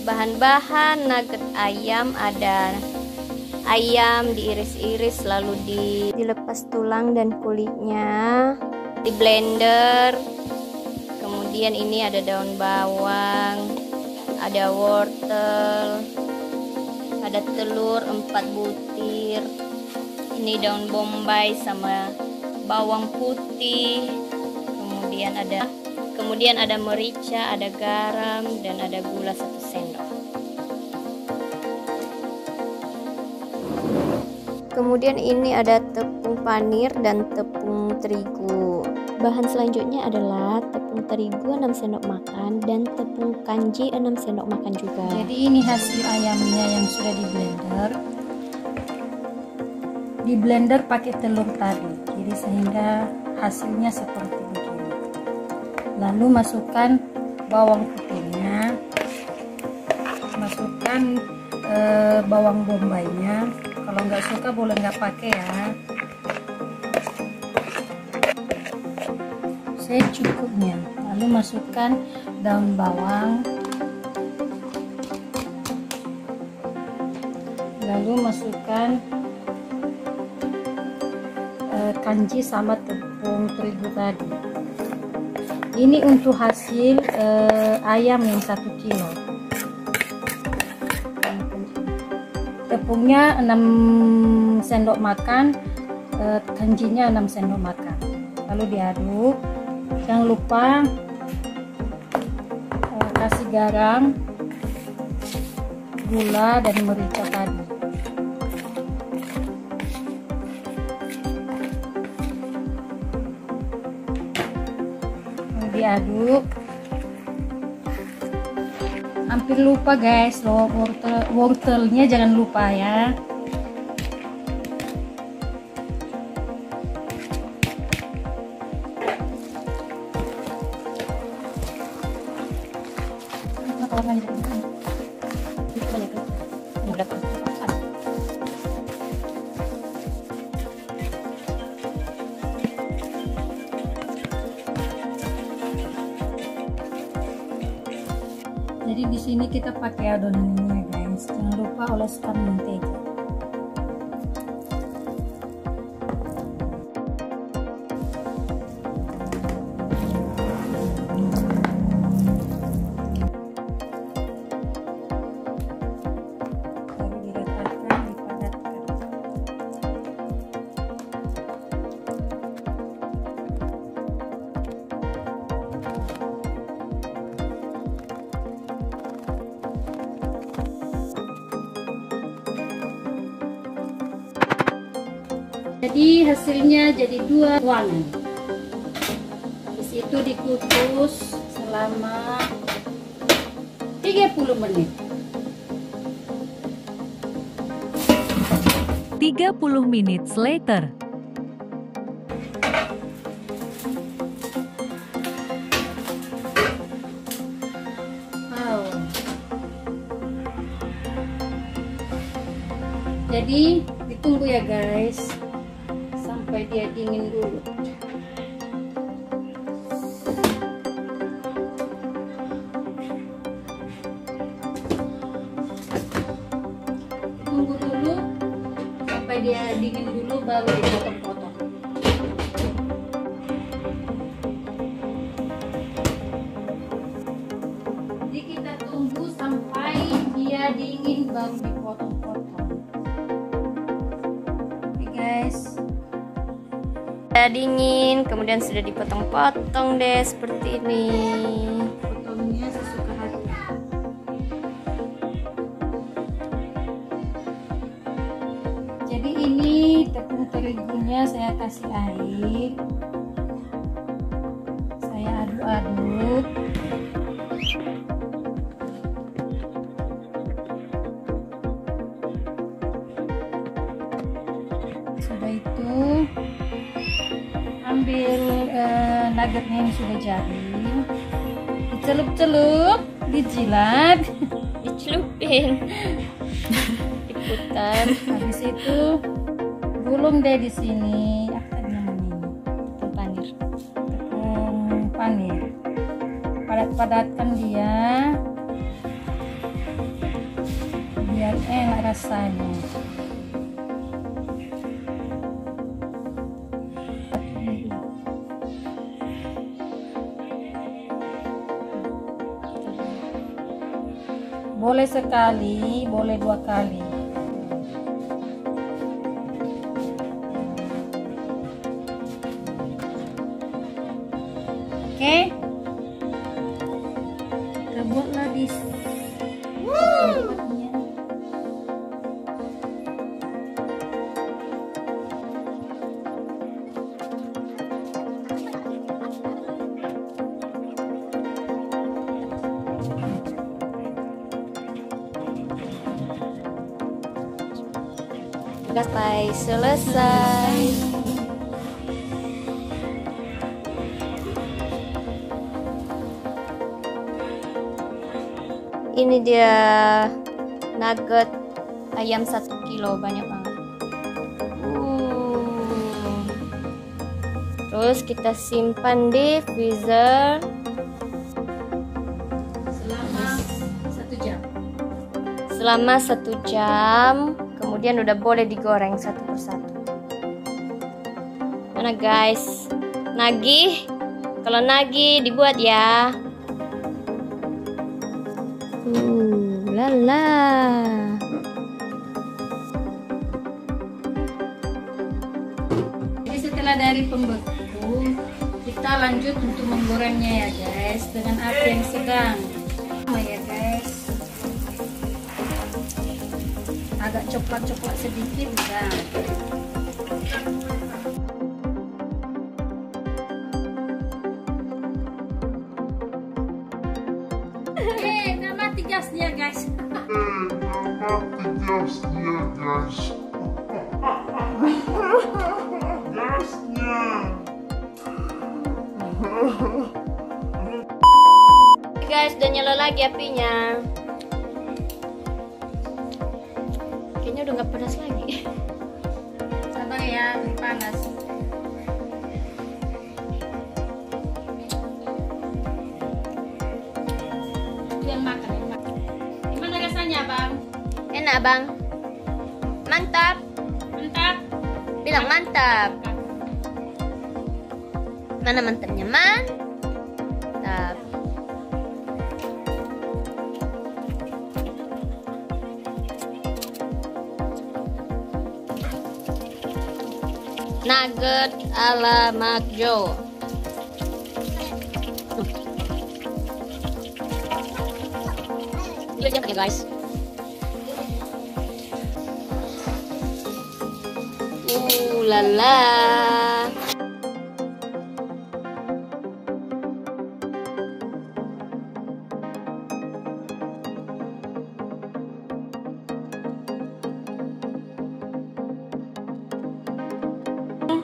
Bahan-bahan nugget ayam, ada ayam diiris-iris lalu dilepas tulang dan kulitnya, di blender. Kemudian ini ada daun bawang, ada wortel, ada telur 4 butir, ini daun bombay sama bawang putih, kemudian ada merica, ada garam, dan ada gula 1 sendok. Kemudian ini ada tepung panir dan tepung terigu. Bahan selanjutnya adalah tepung terigu 6 sendok makan dan tepung kanji 6 sendok makan juga. Jadi ini hasil ayamnya yang sudah di blender. Di blender pakai telur tadi, jadi sehingga hasilnya seperti begini. Lalu masukkan bawang putihnya, masukkan bawang bombaynya. Kalau nggak suka boleh nggak pakai ya. Secukupnya. Lalu masukkan daun bawang. Lalu masukkan kanji sama tepung terigu tadi. Ini untuk hasil ayam yang 1 kilo. Tepungnya 6 sendok makan, kanjinya 6 sendok makan. Lalu diaduk. Jangan lupa kasih garam, gula, dan merica tadi. Diaduk. Hampir lupa guys, loh, wortelnya jangan lupa ya. Jadi di sini kita pakai adonannya guys. Jangan lupa oleskan mentega. Baru diratakan, dipadatkan. Jadi hasilnya jadi 2 tuangan. Habis itu dikukus selama 30 menit. 30 minutes later. Wow. Jadi ditunggu ya guys sampai dia dingin dulu. Tunggu dulu sampai dia dingin dulu baru dipotong-potong. Jadi kita tunggu sampai dia dingin baru dipotong-potong. Oke guys. Sudah dingin, kemudian sudah dipotong-potong deh seperti ini. Potongnya sesuka hati. Jadi ini tepung terigunya saya kasih air. Saya aduk-aduk. Sudah itu ambil nuggetnya yang sudah jadi, dicelup-celup, dijilat, Dicelupin, diputar. habis itu gulung deh di sini. Apa namanya? Tepung panir. Tepung panir. Padat-padatkan dia. biar enak rasanya. Boleh sekali, boleh 2 kali. Oke, kita buatlah di tempatnya. Sampai selesai. Ini dia nugget ayam 1 kilo, banyak banget. Terus kita simpan di freezer selama 1 jam. Kemudian udah boleh digoreng satu persatu. Mana guys? Nagih? Kalau nagih dibuat ya. Lala. Jadi setelah dari pembeku, kita lanjut untuk menggorengnya ya guys, dengan api yang sedang. Ya guys. Agak coklat-coklat sedikit udah. Nggak mati gasnya guys. Gasnya. Guys, udah nyala lagi apinya. Kayaknya udah nggak panas lagi. Sabar ya, panas. Yang makan, yang makan. Gimana rasanya bang? Enak bang. Mantap. Mantap. Bilang mantap. Mana mantapnya? Mantap. Nugget ala Makjo. Lihat ya guys. Lala.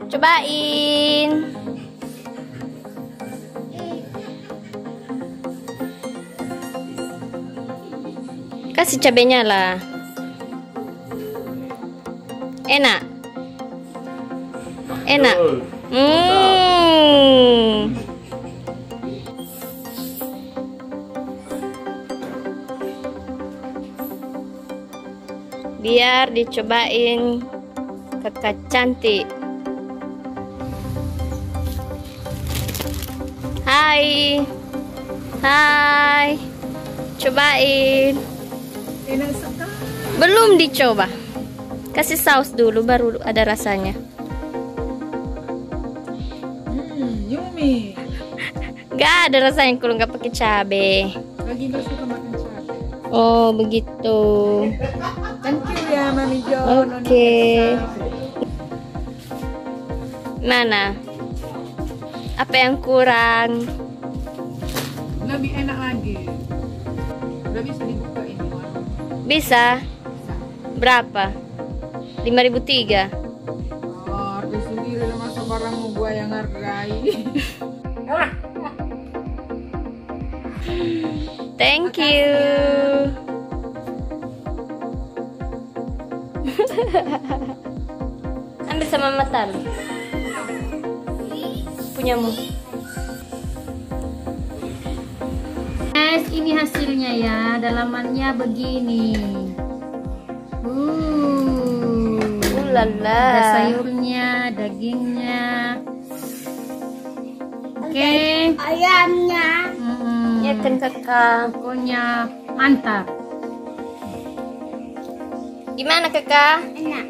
Cobain. Kasih cabenya lah. Enak. Enak. Biar dicobain kakak cantik. Hai. Hai. Cobain. Enak sekali. Belum dicoba. Kasih saus dulu baru ada rasanya. Yummy. Gak ada rasanya kalau nggak pakai cabe. Lagi nggak suka makan cabai. Oh begitu. Thank you ya Mami Jo. Oke. Mana? Apa yang kurang? Lebih enak lagi. Udah bisa dibuka ini. Bisa. Berapa? 5.003. Oh, harga sendiri lah, masa barangmu gua yang hargai. Thank you. Ambil sama mata lu. Punyamu. Guys, ini hasilnya ya, dalamannya begini. Lala. Ada sayurnya, dagingnya. Oke. Ayamnya. Ya kan kakak. Pokoknya mantap. Gimana kakak? Enak.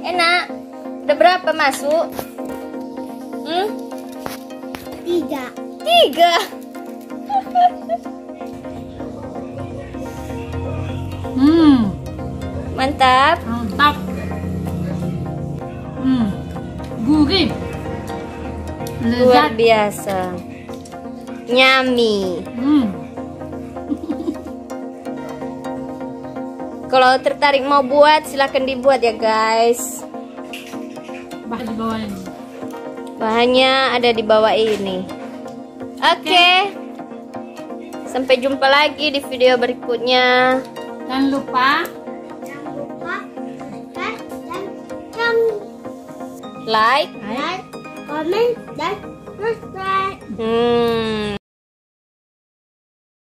Enak. Udah berapa masuk? 3. 3. Mantap. Mantap. Gurih. Luar Lezat. biasa. Nyami. Kalau tertarik mau buat silahkan dibuat ya guys. Bah di bawah ini. Bahannya ada di bawah ini. Oke. Sampai jumpa lagi di video berikutnya. Jangan lupa Jangan lupa dan Like. like, comment, dan subscribe.